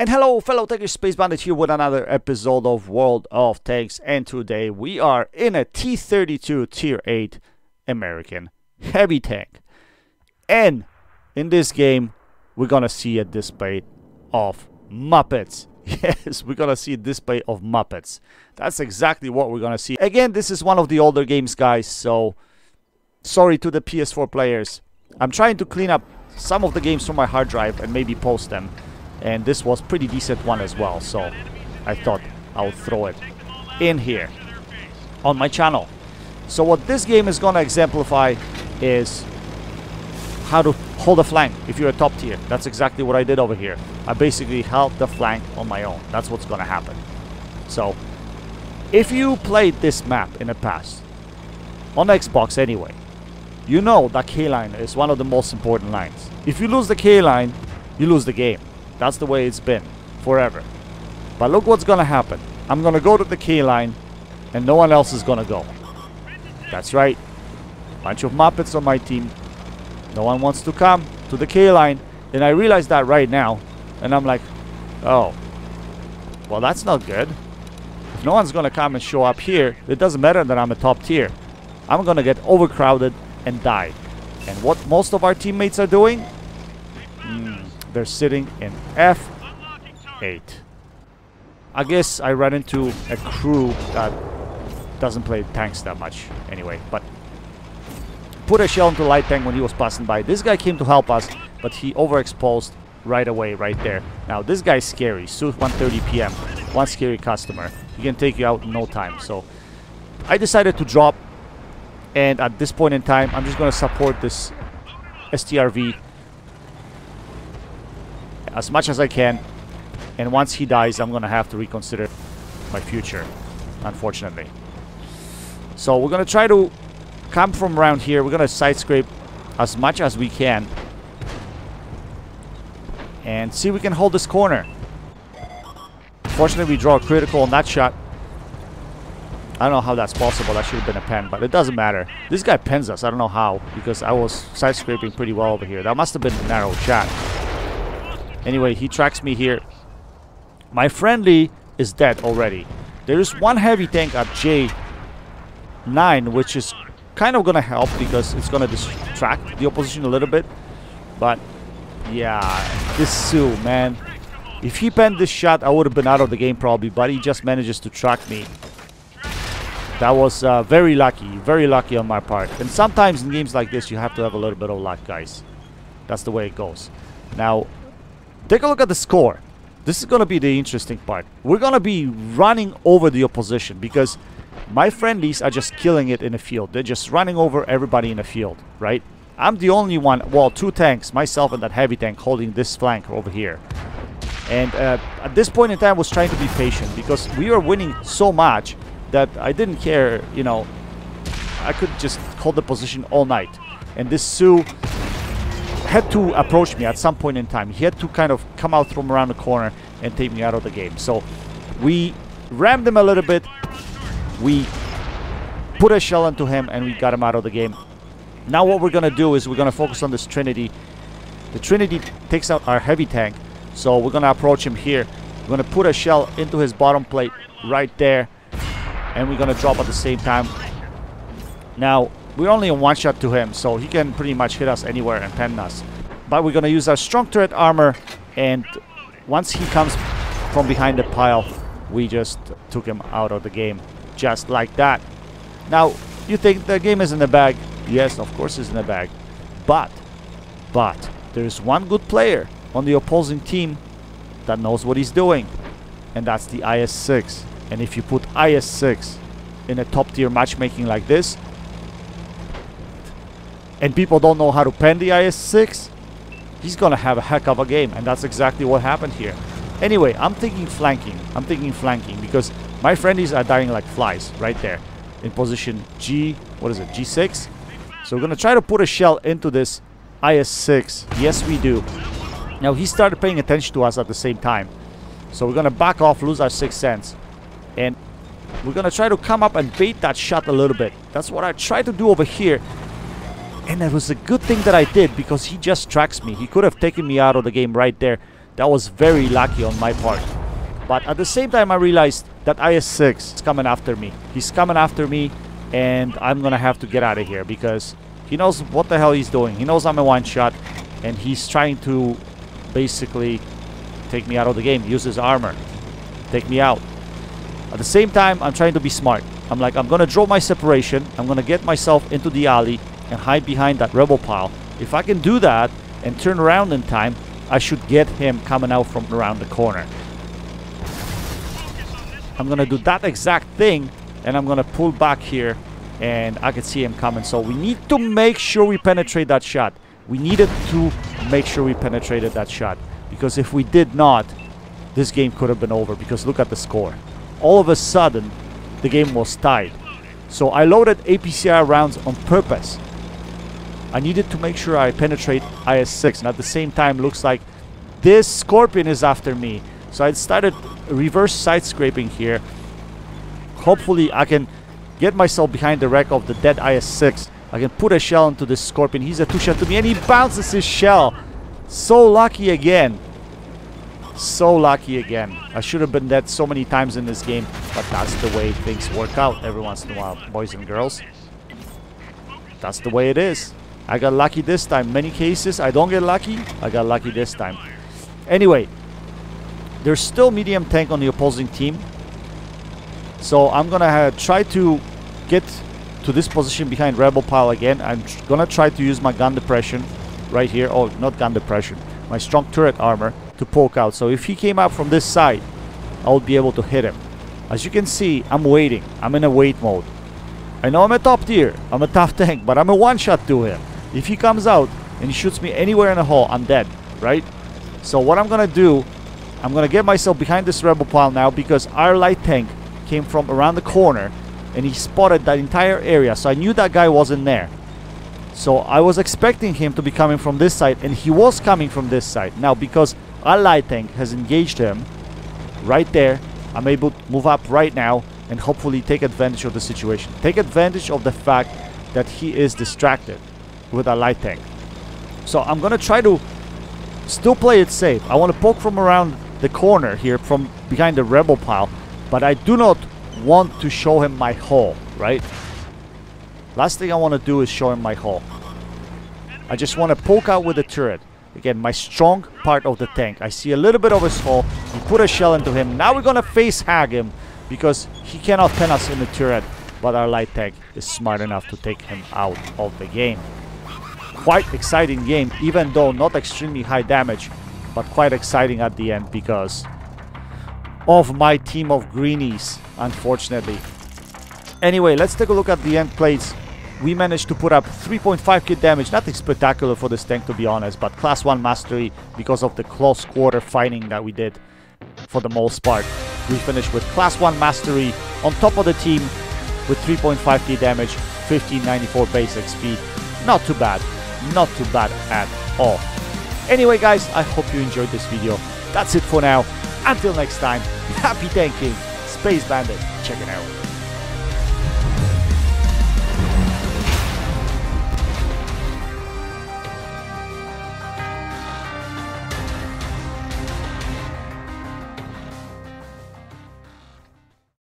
And hello fellow Tankish Space Bandit here with another episode of World of Tanks, and today we are in a T-32 Tier 8 American heavy tank. And in this game we're gonna see a display of Muppets. Yes, we're gonna see a display of Muppets. That's exactly what we're gonna see. Again, this is one of the older games, guys, so sorry to the PS4 players. I'm trying to clean up some of the games from my hard drive and maybe post them. And this was pretty decent one as well, so I thought I'll throw it in here on my channel. So what this game is going to exemplify is how to hold a flank if you're a top tier. That's exactly what I did over here. I basically held the flank on my own. That's what's going to happen. So if you played this map in the past, on Xbox anyway, you know that K-line is one of the most important lines. If you lose the K-line, you lose the game. That's the way it's been forever. But look what's gonna happen. I'm gonna go to the K-line and no one else is gonna go. That's right. Bunch of Muppets on my team. No one wants to come to the K-line. And I realize that right now. And I'm like, oh, well, that's not good. If no one's gonna come and show up here, it doesn't matter that I'm a top tier. I'm gonna get overcrowded and die. And what most of our teammates are doing? They're sitting in F8. I guess I ran into a crew that doesn't play tanks that much anyway, but put a shell into light tank when he was passing by. This guy came to help us, but he overexposed right away, right there. Now this guy's scary. Suit 1:30 p.m. One scary customer. He can take you out in no time. So I decided to drop, and at this point in time, I'm just going to support this STRV as much as I can, and once he dies I'm gonna have to reconsider my future, unfortunately. So we're gonna try to come from around here. We're gonna side scrape as much as we can and see if we can hold this corner. Fortunately we draw a critical on that shot. I don't know how that's possible. That should have been a pen, but it doesn't matter. This guy pens us. I don't know how, because I was side scraping pretty well over here. That must have been a narrow shot. Anyway, he tracks me here. My friendly is dead already. There is one heavy tank at J9, which is kind of going to help because it's going to distract the opposition a little bit. But, yeah, this Sue, man. If he penned this shot, I would have been out of the game probably, but he just manages to track me. That was very lucky on my part. And sometimes in games like this, you have to have a little bit of luck, guys. That's the way it goes. Now, take a look at the score. This is going to be the interesting part. We're going to be running over the opposition because my friendlies are just killing it in the field. They're just running over everybody in the field, right? I'm the only one, well, two tanks, myself and that heavy tank, holding this flank over here. And at this point in time, I was trying to be patient because we were winning so much that I didn't care, you know. I could just hold the position all night. And this Sioux had to approach me at some point in time. He had to kind of come out from around the corner and take me out of the game. So we rammed him a little bit. We put a shell into him and we got him out of the game. Now what we're going to do is we're going to focus on this Trinity. The Trinity takes out our heavy tank. So we're going to approach him here. We're going to put a shell into his bottom plate right there. And we're going to drop at the same time. Now, we're only a one shot to him, so he can pretty much hit us anywhere and pen us. But we're going to use our strong turret armor, and once he comes from behind the pile, we just took him out of the game, just like that. Now, you think the game is in the bag? Yes, of course it's in the bag. But, there's one good player on the opposing team that knows what he's doing, and that's the IS-6. And if you put IS-6 in a top tier matchmaking like this, and people don't know how to pen the IS-6, he's gonna have a heck of a game, and that's exactly what happened here. Anyway, I'm thinking flanking. Because my friendlies are dying like flies right there in position G6. So we're gonna try to put a shell into this IS-6. Yes, we do. Now he started paying attention to us at the same time, so we're gonna back off, lose our 6 cents, and we're gonna try to come up and bait that shot a little bit. That's what I tried to do over here. And it was a good thing that I did because he just tracks me. He could have taken me out of the game right there. That was very lucky on my part. But at the same time, I realized that IS-6 is coming after me. He's coming after me, and I'm gonna have to get out of here because he knows what the hell he's doing. He knows I'm a one-shot, and he's trying to basically take me out of the game, use his armor, take me out. At the same time, I'm trying to be smart. I'm like, I'm gonna draw my separation. I'm gonna get myself into the alley and hide behind that rebel pile. If I can do that and turn around in time, I should get him coming out from around the corner. I'm gonna do that exact thing, and I'm gonna pull back here, and I can see him coming. So we need to make sure we penetrate that shot. We needed to make sure we penetrated that shot, because if we did not, this game could have been over. Because look at the score. All of a sudden, the game was tied. So I loaded APCR rounds on purpose. I needed to make sure I penetrate IS-6, and at the same time, looks like this Scorpion is after me. So I started reverse side scraping here. Hopefully I can get myself behind the wreck of the dead IS-6. I can put a shell into this Scorpion. He's a two-shot to me, and he bounces his shell. So lucky again. So lucky again. I should have been dead so many times in this game, but that's the way things work out every once in a while, boys and girls. That's the way it is. I got lucky this time. Many cases I don't get lucky. I got lucky this time. Anyway, there's still medium tank on the opposing team. So I'm gonna try to get to this position behind rebel pile again. I'm gonna try to use my gun depression right here. Oh, not gun depression. My strong turret armor to poke out. So if he came out from this side, I would be able to hit him. As you can see, I'm waiting. I'm in a wait mode. I know I'm a top tier. I'm a tough tank, but I'm a one-shot to him. If he comes out and he shoots me anywhere in the hole, I'm dead, right? So what I'm gonna do, I'm gonna get myself behind this rebel pile now, because our light tank came from around the corner and he spotted that entire area. So I knew that guy wasn't there. So I was expecting him to be coming from this side, and he was coming from this side. Now, because our light tank has engaged him right there, I'm able to move up right now and hopefully take advantage of the situation. Take advantage of the fact that he is distracted with our light tank. So I'm gonna try to still play it safe. I want to poke from around the corner here, from behind the rebel pile, but I do not want to show him my hull, right? Last thing I want to do is show him my hull. I just want to poke out with the turret. Again, my strong part of the tank. I see a little bit of his hull. We put a shell into him. Now we're gonna face hag him, because he cannot pin us in the turret, but our light tank is smart enough to take him out of the game. Quite exciting game, even though not extremely high damage, but quite exciting at the end because of my team of greenies, unfortunately. Anyway, let's take a look at the end plates. We managed to put up 3.5k damage. Nothing spectacular for this tank, to be honest, but class 1 mastery because of the close quarter fighting that we did for the most part. We finished with class 1 mastery on top of the team with 3.5k damage, 1594 base XP. Not too bad. Not too bad at all. Anyway, guys, I hope you enjoyed this video. That's it for now. Until next time, happy tanking. Space Bandit. Check it out.